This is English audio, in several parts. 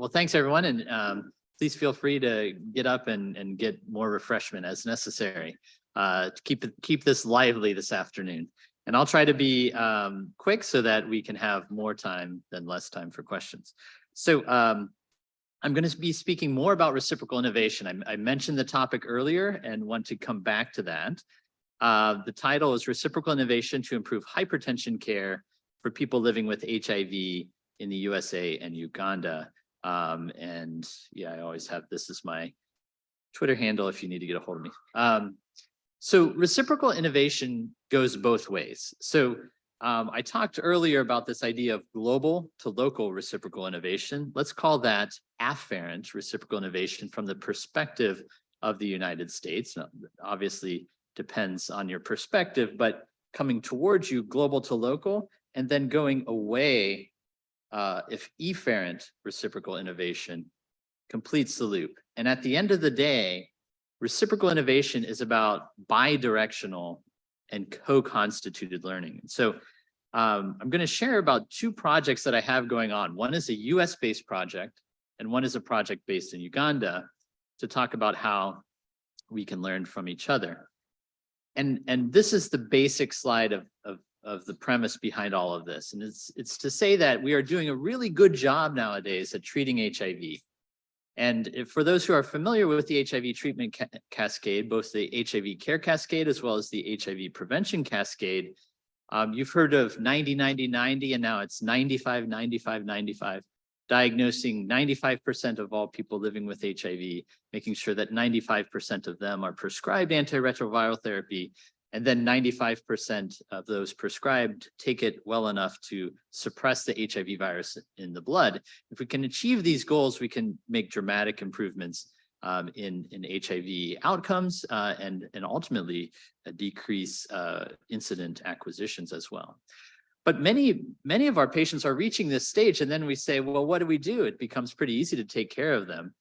Well, thanks everyone, and please feel free to get up and get more refreshment as necessary to keep this lively this afternoon. And I'll try to be quick so that we can have more time than less time for questions. So I'm going to be speaking more about reciprocal innovation. I mentioned the topic earlier and want to come back to that. The title is Reciprocal Innovation to Improve Hypertension Care for People Living with HIV in the USA and Uganda. And yeah, I always have this as my Twitter handle if you need to get a hold of me. So reciprocal innovation goes both ways. So I talked earlier about this idea of global to local reciprocal innovation. Let's call that afferent reciprocal innovation from the perspective of the United States. Now, obviously depends on your perspective, but coming towards you, global to local, and then going away if efferent reciprocal innovation completes the loop. And at the end of the day, reciprocal innovation is about bidirectional and co-constituted learning. So I'm going to share about two projects that I have going on. One is a US-based project, and one is a project based in Uganda to talk about how we can learn from each other. And this is the basic slide of the premise behind all of this. And it's to say that we are doing a really good job nowadays at treating HIV. And for those who are familiar with the HIV treatment cascade, both the HIV care cascade as well as the HIV prevention cascade, you've heard of 90-90-90, and now it's 95-95-95, diagnosing 95% of all people living with HIV, making sure that 95% of them are prescribed antiretroviral therapy, and then 95% of those prescribed take it well enough to suppress the HIV virus in the blood. If we can achieve these goals, we can make dramatic improvements in HIV outcomes and ultimately decrease incident acquisitions as well. But many of our patients are reaching this stage, and then we say, well, what do we do? It becomes pretty easy to take care of them.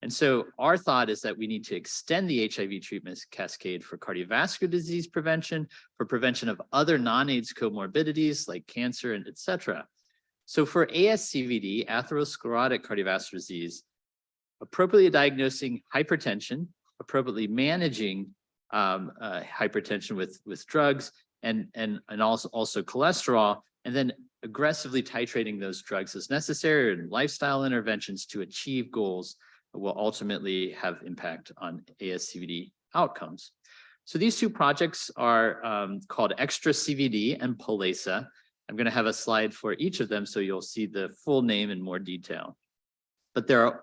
And so our thought is that we need to extend the HIV treatment cascade for cardiovascular disease prevention, for prevention of other non-AIDS comorbidities like cancer and et cetera. So for ASCVD, atherosclerotic cardiovascular disease, appropriately diagnosing hypertension, appropriately managing hypertension with drugs, and also cholesterol, and then aggressively titrating those drugs as necessary and lifestyle interventions to achieve goals will ultimately have impact on ASCVD outcomes. So these two projects are called Extra CVD and PULESA. I'm going to have a slide for each of them so you'll see the full name in more detail. But there are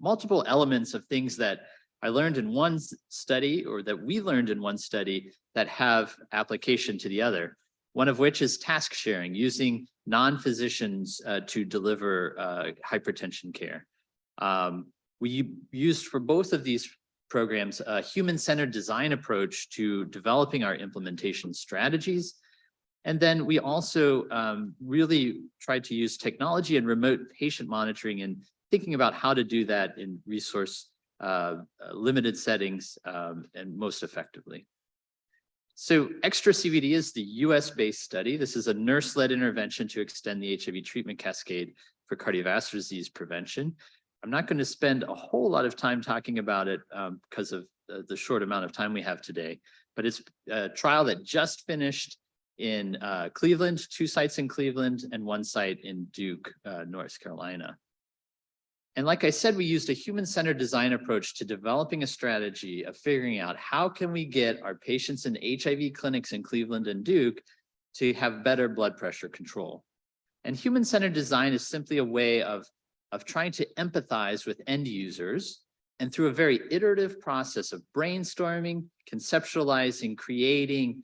multiple elements of things that I learned in one study, or that we learned in one study, that have application to the other. One of which is task sharing, using non-physicians to deliver hypertension care. We used for both of these programs a human-centered design approach to developing our implementation strategies. And then we also really tried to use technology and remote patient monitoring and thinking about how to do that in resource limited settings and most effectively. So Extra CVD is the US-based study. This is a nurse-led intervention to extend the HIV treatment cascade for cardiovascular disease prevention. I'm not going to spend a whole lot of time talking about it because of the short amount of time we have today, but it's a trial that just finished in Cleveland, 2 sites in Cleveland and 1 site in Duke, North Carolina. And like I said, we used a human-centered design approach to developing a strategy of figuring out how can we get our patients in HIV clinics in Cleveland and Duke to have better blood pressure control. And human-centered design is simply a way of trying to empathize with end users, and through a very iterative process of brainstorming, conceptualizing, creating,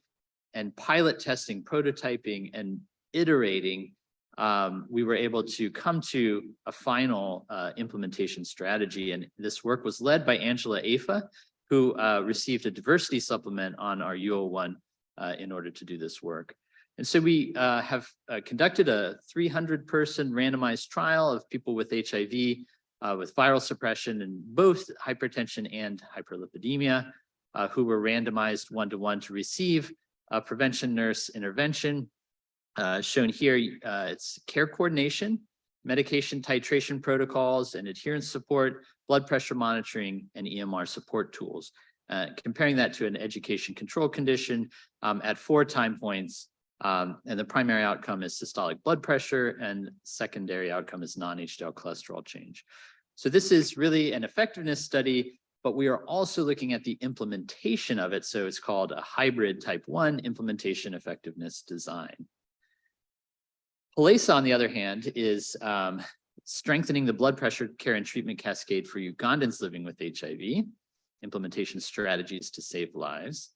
and pilot testing, prototyping, and iterating, we were able to come to a final implementation strategy. And this work was led by Angela Afa, who received a diversity supplement on our UO1 in order to do this work. And so we have conducted a 300-person randomized trial of people with HIV with viral suppression and both hypertension and hyperlipidemia, who were randomized 1-to-1 to receive prevention nurse intervention. Shown here, it's care coordination medication titration protocols and adherence support, blood pressure monitoring, and EMR support tools. Comparing that to an education control condition at 4 time points, and the primary outcome is systolic blood pressure, and secondary outcome is non-HDL cholesterol change. So this is really an effectiveness study, but we are also looking at the implementation of it. So it's called a hybrid type 1 implementation effectiveness design. PULESA, on the other hand, is strengthening the blood pressure care and treatment cascade for Ugandans living with HIV, implementation strategies to save lives.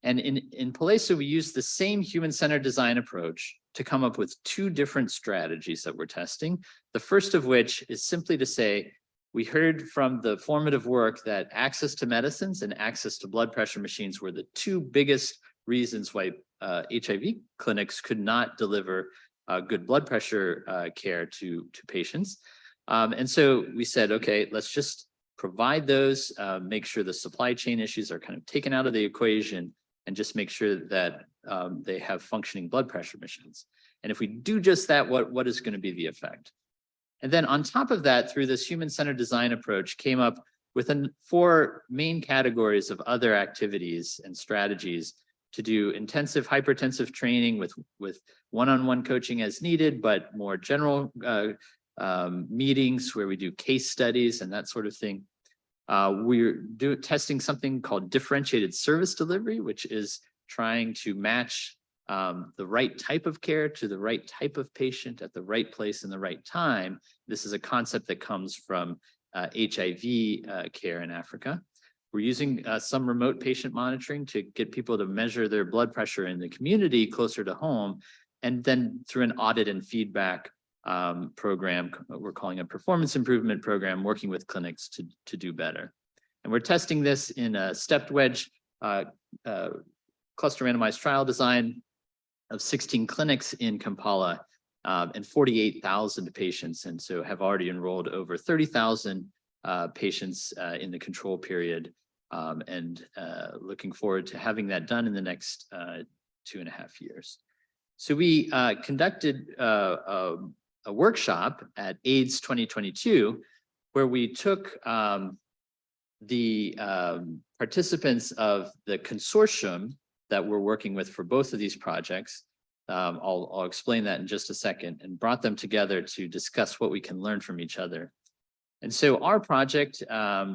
And in PULESA, we use the same human-centered design approach to come up with 2 different strategies that we're testing. The first of which is simply to say, we heard from the formative work that access to medicines and access to blood pressure machines were the 2 biggest reasons why HIV clinics could not deliver good blood pressure care to patients. And so we said, okay, let's just provide those, make sure the supply chain issues are kind of taken out of the equation, and just make sure that they have functioning blood pressure machines. And if we do just that, what is going to be the effect? And then on top of that, through this human-centered design approach, came up with 4 main categories of other activities and strategies to do intensive hypertensive training with one-on-one coaching as needed, but more general meetings where we do case studies and that sort of thing. We're testing something called differentiated service delivery, which is trying to match the right type of care to the right type of patient at the right place and the right time. This is a concept that comes from HIV care in Africa. We're using some remote patient monitoring to get people to measure their blood pressure in the community closer to home. And then through an audit and feedback program, we're calling a performance improvement program, working with clinics to do better. And we're testing this in a stepped wedge cluster randomized trial design of 16 clinics in Kampala and 48,000 patients. And so have already enrolled over 30,000 patients in the control period, and looking forward to having that done in the next 2.5 years. So we conducted a workshop at AIDS 2022, where we took the participants of the consortium that we're working with for both of these projects. I'll explain that in just a second, and brought them together to discuss what we can learn from each other. And so our project,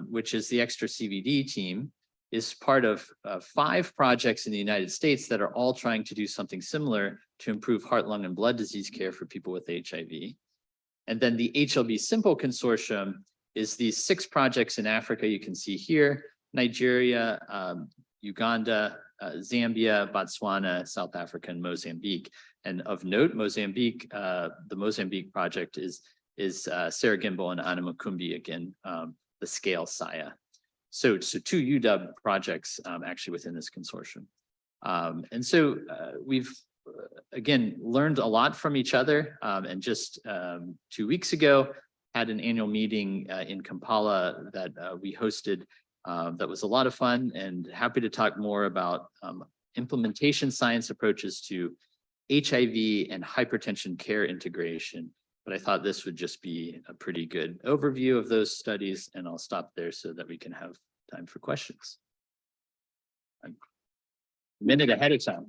which is the Extra CVD team, is part of 5 projects in the United States that are all trying to do something similar to improve heart, lung, and blood disease care for people with HIV. And then the HLB Simple Consortium is these 6 projects in Africa you can see here: Nigeria, Uganda, Zambia, Botswana, South Africa, and Mozambique. And of note, Mozambique, the Mozambique project is Sarah Gimbel and Anna Makumbi, again, the scale SIA. So 2 UW projects actually within this consortium. And so we've, again, learned a lot from each other, and just 2 weeks ago had an annual meeting in Kampala that we hosted. That was a lot of fun, and happy to talk more about implementation science approaches to HIV and hypertension care integration. But I thought this would just be a pretty good overview of those studies, and I'll stop there so that we can have time for questions. I'm a minute ahead of time.